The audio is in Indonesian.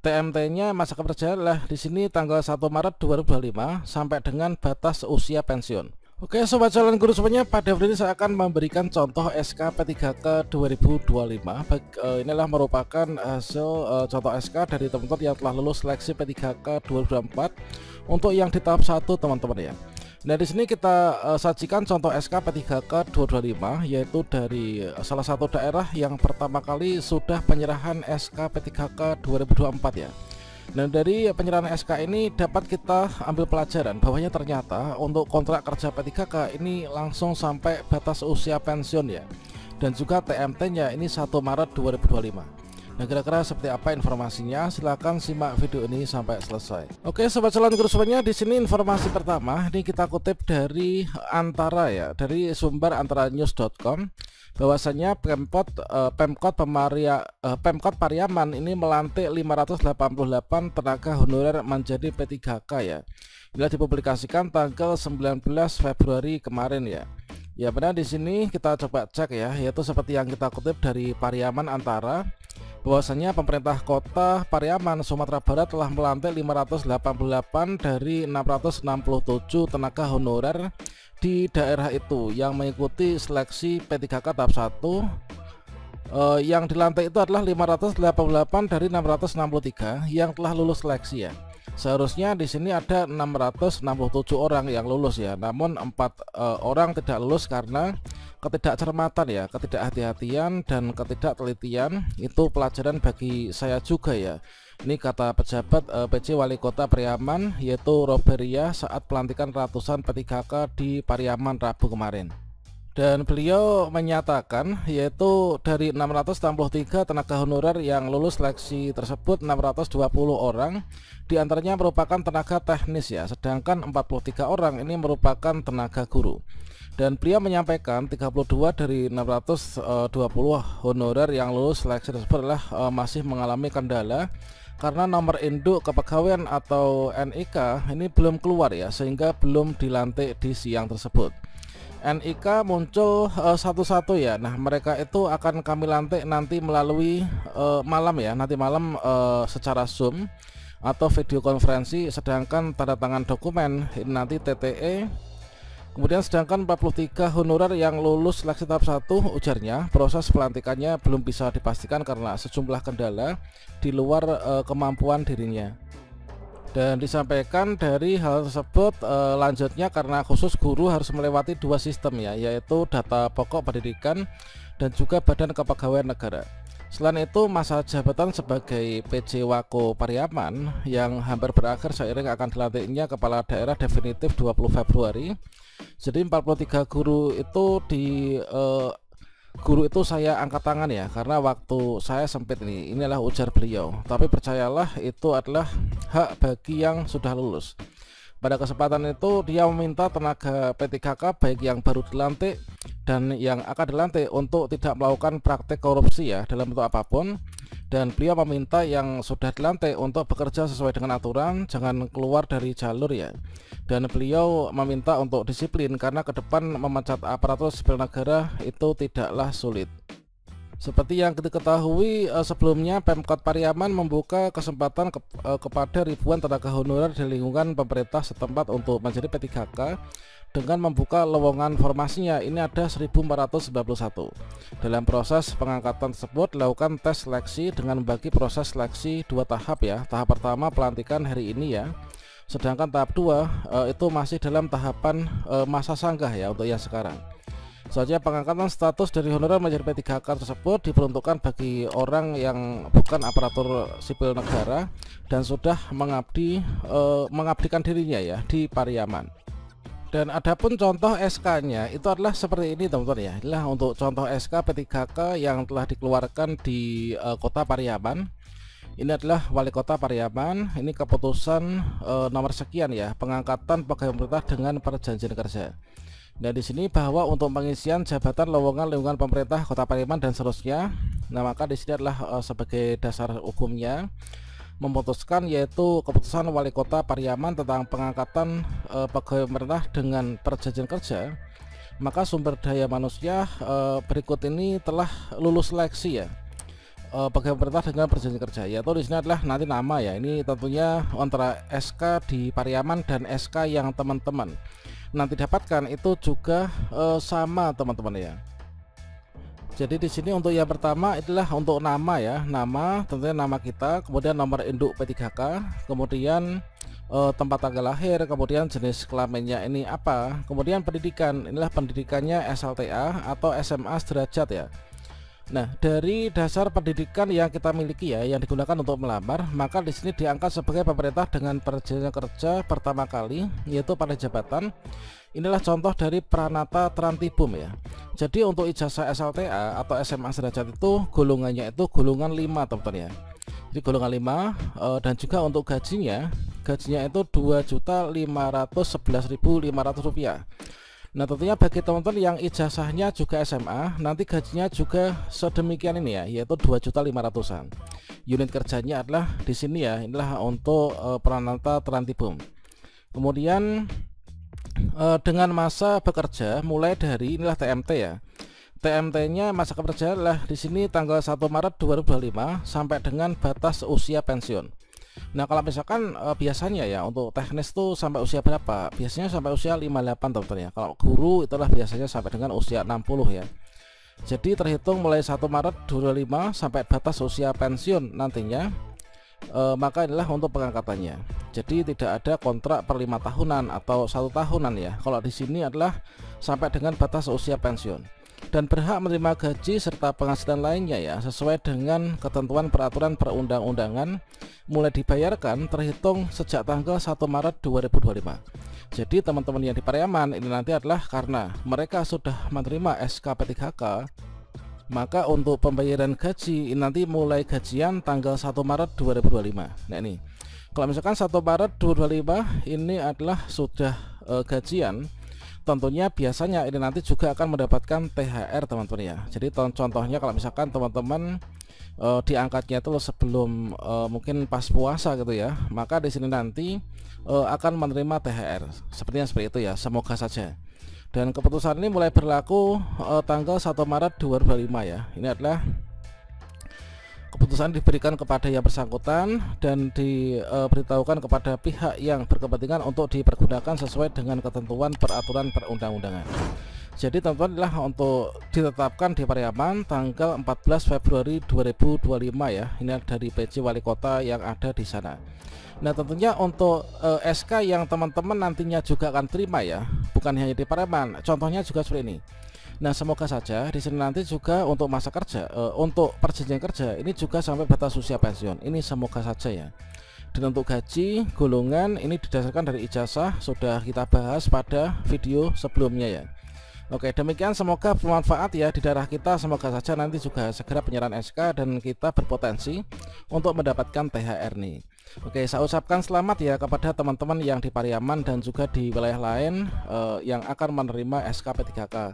TMT-nya masa kerja adalah di sini tanggal 1 Maret 2025 sampai dengan batas usia pensiun. Oke sobat calon guru semuanya, pada video ini saya akan memberikan contoh SK P3K 2025. Inilah merupakan hasil contoh SK dari teman-teman yang telah lulus seleksi P3K 2024 untuk yang di tahap 1 teman-teman ya. Nah di sini kita sajikan contoh SK P3K 2025 yaitu dari salah satu daerah yang pertama kali sudah penyerahan SK P3K 2024 ya. Nah dari penyerahan SK ini dapat kita ambil pelajaran bahwanya ternyata untuk kontrak kerja P3K ini langsung sampai batas usia pensiun ya. Dan juga TMT-nya ini 1 Maret 2025. Nah kira-kira seperti apa informasinya? Silahkan simak video ini sampai selesai. Oke sobat calon guru semuanya, di sini informasi pertama ini kita kutip dari Antara ya, dari sumber antaranews.com, bahwasanya Pemkot Pariaman ini melantik 588 tenaga honorer menjadi P3K ya. Bila dipublikasikan tanggal 19 Februari kemarin ya. Ya benar, di sini kita coba cek ya, yaitu seperti yang kita kutip dari Pariaman Antara, bahwasanya pemerintah kota Pariaman, Sumatera Barat telah melantik 588 dari 667 tenaga honorer di daerah itu yang mengikuti seleksi P3K tahap 1. Yang dilantik itu adalah 588 dari 663 yang telah lulus seleksi ya. Seharusnya di sini ada 667 orang yang lulus ya, namun 4 orang tidak lulus karena ketidakcermatan ya, ketidakhati-hatian dan ketidaktelitian. Itu pelajaran bagi saya juga ya. Ini kata pejabat PJ Wali Kota Pariaman yaitu Roberia saat pelantikan ratusan P3K di Pariaman Rabu kemarin. Dan beliau menyatakan yaitu dari 663 tenaga honorer yang lulus seleksi tersebut, 620 orang diantaranya merupakan tenaga teknis ya, sedangkan 43 orang ini merupakan tenaga guru. Dan beliau menyampaikan 32 dari 620 honorer yang lulus seleksi tersebut adalah masih mengalami kendala karena nomor induk kepegawaian atau NIK ini belum keluar ya, sehingga belum dilantik di siang tersebut. NIK muncul satu-satu ya. Nah mereka itu akan kami lantik nanti melalui malam ya, nanti malam secara Zoom atau video konferensi, sedangkan tanda tangan dokumen ini nanti TTE. Kemudian sedangkan 43 honorer yang lulus seleksi tahap 1, ujarnya proses pelantikannya belum bisa dipastikan karena sejumlah kendala di luar kemampuan dirinya. Dan disampaikan dari hal tersebut lanjutnya karena khusus guru harus melewati 2 sistem ya, yaitu data pokok pendidikan dan juga badan kepegawaian negara. Selain itu masa jabatan sebagai PJ Wako Pariaman yang hampir berakhir seiring akan dilantiknya kepala daerah definitif 20 Februari. Jadi 43 guru itu saya angkat tangan ya, karena waktu saya sempit inilah ujar beliau. Tapi percayalah itu adalah hak bagi yang sudah lulus. Pada kesempatan itu dia meminta tenaga P3K baik yang baru dilantik dan yang akan dilantik untuk tidak melakukan praktek korupsi ya dalam bentuk apapun. Dan beliau meminta yang sudah dilantik untuk bekerja sesuai dengan aturan, jangan keluar dari jalur ya. Dan beliau meminta untuk disiplin karena ke depan memecat aparatur sipil negara itu tidaklah sulit. Seperti yang kita ketahui sebelumnya, Pemkot Pariaman membuka kesempatan kepada ribuan tenaga honorer di lingkungan pemerintah setempat untuk menjadi P3K dengan membuka lowongan formasinya. Ini ada 1491. Dalam proses pengangkatan tersebut dilakukan tes seleksi dengan membagi proses seleksi 2 tahap ya. Tahap pertama pelantikan hari ini ya, sedangkan tahap 2 itu masih dalam tahapan masa sanggah ya untuk yang sekarang. Soalnya pengangkatan status dari honorer menjadi P3K tersebut diperuntukkan bagi orang yang bukan aparatur sipil negara dan sudah mengabdikan dirinya ya di Pariaman. Dan adapun contoh SK-nya itu adalah seperti ini teman-teman ya. Inilah untuk contoh SK P3K yang telah dikeluarkan di Kota Pariaman. Ini adalah Wali Kota Pariaman. Ini keputusan nomor sekian ya, pengangkatan pegawai pemerintah dengan perjanjian kerja. Dan di sini bahwa untuk pengisian jabatan lowongan lingkungan pemerintah Kota Pariaman dan seterusnya. Nah maka di sini adalah sebagai dasar hukumnya memutuskan, yaitu keputusan Wali Kota Pariaman tentang pengangkatan pegawai pemerintah dengan perjanjian kerja. Maka sumber daya manusia berikut ini telah lulus seleksi ya. pegawai pemerintah dengan perjanjian kerja, yaitu di sini adalah nanti nama ya. Ini tentunya antara SK di Pariaman dan SK yang teman-teman nanti dapatkan itu juga sama teman-teman ya. Jadi di sini untuk yang pertama itulah untuk nama ya, nama tentunya nama kita, kemudian nomor induk P3K, kemudian tempat tanggal lahir, kemudian jenis kelaminnya ini apa, kemudian pendidikan, inilah pendidikannya SLTA atau SMA sederajat ya. Nah, dari dasar pendidikan yang kita miliki ya, yang digunakan untuk melamar, maka di sini diangkat sebagai pemerintah dengan perjanjian kerja pertama kali, yaitu pada jabatan. Inilah contoh dari Pranata Trantibum ya. Jadi untuk ijazah SLTA atau SMA sederajat itu golongannya itu golongan 5 teman-teman ya. Jadi golongan 5 dan juga untuk gajinya itu Rp2.511.500. Nah tentunya bagi teman-teman yang ijazahnya juga SMA, nanti gajinya juga sedemikian ini ya, yaitu 2.500.000-an. Unit kerjanya adalah di sini ya, inilah untuk Pranata Trantibum. Kemudian dengan masa bekerja mulai dari inilah TMT ya. TMT-nya masa kerja adalah di sini tanggal 1 Maret 2025 sampai dengan batas usia pensiun. Nah kalau misalkan biasanya ya untuk teknis tuh sampai usia berapa? Biasanya sampai usia 58 teman-teman ya. Kalau guru itulah biasanya sampai dengan usia 60 ya. Jadi terhitung mulai 1 Maret 2025 sampai batas usia pensiun nantinya, maka inilah untuk pengangkatannya. Jadi tidak ada kontrak per 5 tahunan atau 1 tahunan ya. Kalau di sini adalah sampai dengan batas usia pensiun. Dan berhak menerima gaji serta penghasilan lainnya ya sesuai dengan ketentuan peraturan perundang-undangan mulai dibayarkan terhitung sejak tanggal 1 Maret 2025. Jadi teman-teman yang di Pariaman ini nanti adalah karena mereka sudah menerima SK P3K, maka untuk pembayaran gaji ini nanti mulai gajian tanggal 1 Maret 2025. Nah ini kalau misalkan 1 Maret 2025 ini adalah sudah gajian, tentunya biasanya ini nanti juga akan mendapatkan THR teman-teman ya. Jadi contohnya kalau misalkan teman-teman diangkatnya itu sebelum mungkin pas puasa gitu ya, maka di sini nanti akan menerima THR sepertinya seperti itu ya, semoga saja. Dan keputusan ini mulai berlaku tanggal 1 Maret 2025 ya. Ini adalah keputusan diberikan kepada yang bersangkutan dan diberitahukan kepada pihak yang berkepentingan untuk dipergunakan sesuai dengan ketentuan peraturan perundang-undangan. Jadi teman-teman adalah untuk ditetapkan di Pariaman tanggal 14 Februari 2025 ya. Ini dari PJ Wali Kota yang ada di sana. Nah tentunya untuk SK yang teman-teman nantinya juga akan terima ya, bukan hanya di Pariaman, contohnya juga seperti ini. Nah semoga saja di sini nanti juga untuk masa kerja, untuk perjanjian kerja ini juga sampai batas usia pensiun. Ini semoga saja ya. Dan untuk gaji golongan ini didasarkan dari ijazah, sudah kita bahas pada video sebelumnya ya. Oke, demikian semoga bermanfaat ya di daerah kita. Semoga saja nanti juga segera penyerahan SK dan kita berpotensi untuk mendapatkan THR nih. Oke, saya ucapkan selamat ya kepada teman-teman yang di Pariaman dan juga di wilayah lain yang akan menerima SK P3K.